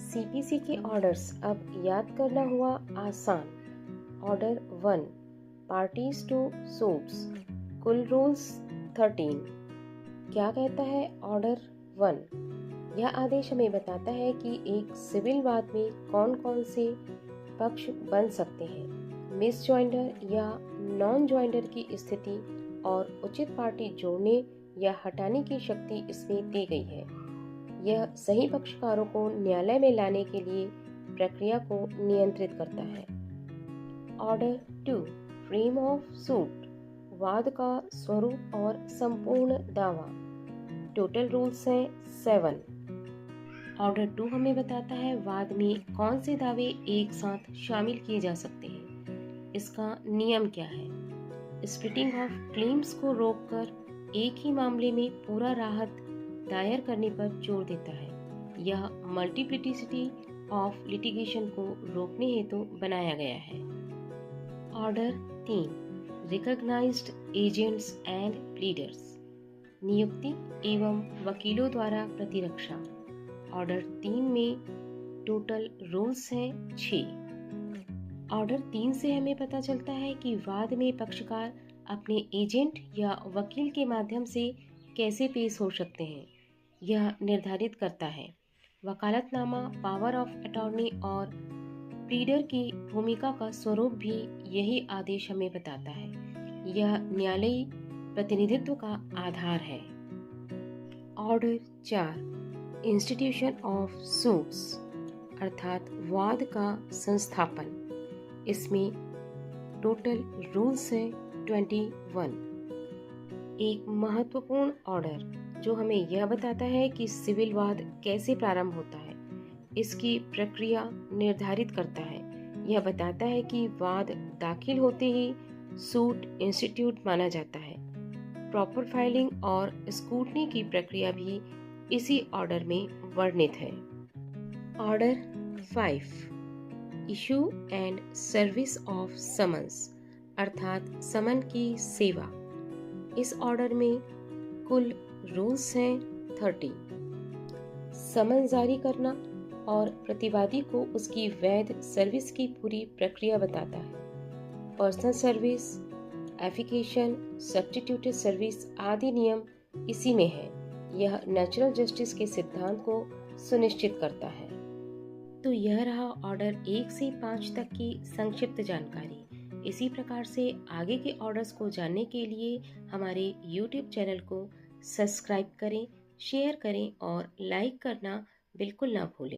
CPC के orders अब याद करना हुआ आसान। ऑर्डर 1, पार्टीज टू सूट्स, कुल रूल्स 13। क्या कहता है ऑर्डर 1? यह आदेश हमें बताता है कि एक सिविल वाद में कौन कौन से पक्ष बन सकते हैं। मिस जॉइंडर या नॉन जॉइंडर की स्थिति और उचित पार्टी जोड़ने या हटाने की शक्ति इसमें दी गई है। यह सही पक्षकारों को न्यायालय में लाने के लिए प्रक्रिया को नियंत्रित करता है। ऑर्डर 2, फ्रेम ऑफ सूट, वाद का स्वरूप और संपूर्ण दावा। टोटल रूल्स हैं 7। ऑर्डर 2 हमें बताता है वाद में कौन से दावे एक साथ शामिल किए जा सकते हैं। इसका नियम क्या है? स्प्लिटिंग ऑफ क्लेम्स को रोककर एक ही मामले में पूरा राहत दायर करने पर जोर देता है। यह मल्टीप्लिसिटी ऑफ लिटिगेशन को रोकने हेतु बनाया गया है। ऑर्डर 3, रिकॉग्नाइज्ड एजेंट्स एंड प्लीडर्स, नियुक्ति एवं वकीलों द्वारा प्रतिरक्षा। ऑर्डर 3 में टोटल रूल्स हैं 6। ऑर्डर 3 से हमें पता चलता है कि वाद में पक्षकार अपने एजेंट या वकील के माध्यम से कैसे पेश हो सकते हैं। यह निर्धारित करता है। वकालतनामा, पावर ऑफ अटॉर्नी और प्लीडर की भूमिका का स्वरूप भी यही आदेश हमें बताता है। यह न्यायालयी प्रतिनिधित्व का आधार है। ऑर्डर 4, इंस्टीट्यूशन ऑफ सूट्स अर्थात वाद का संस्थापन। इसमें टोटल रूल्स हैं 21। एक महत्वपूर्ण ऑर्डर जो हमें यह बताता है कि सिविल वाद कैसे प्रारंभ होता है, इसकी प्रक्रिया निर्धारित करता है। यह बताता है कि वाद दाखिल होते ही सूट इंस्टीट्यूट माना जाता है। प्रॉपर फाइलिंग और स्क्रूटनी की प्रक्रिया भी इसी ऑर्डर में वर्णित है। Order 5, issue and service of summons अर्थात समन की सेवा। इस ऑर्डर में कुल रूल्स हैं 30। समन जारी करना और प्रतिवादी को उसकी वैध सर्विस की पूरी प्रक्रिया बताता है। पर्सनल सर्विस, एफिकेशन, सब्स्टिट्यूटेड सर्विस आदि नियम इसी में है। यह नेचुरल जस्टिस के सिद्धांत को सुनिश्चित करता है। तो यह रहा ऑर्डर 1 से 5 तक की संक्षिप्त जानकारी। इसी प्रकार से आगे के ऑर्डर्स को जानने के लिए हमारे YouTube चैनल को सब्सक्राइब करें, शेयर करें और लाइक करना बिल्कुल ना भूलें।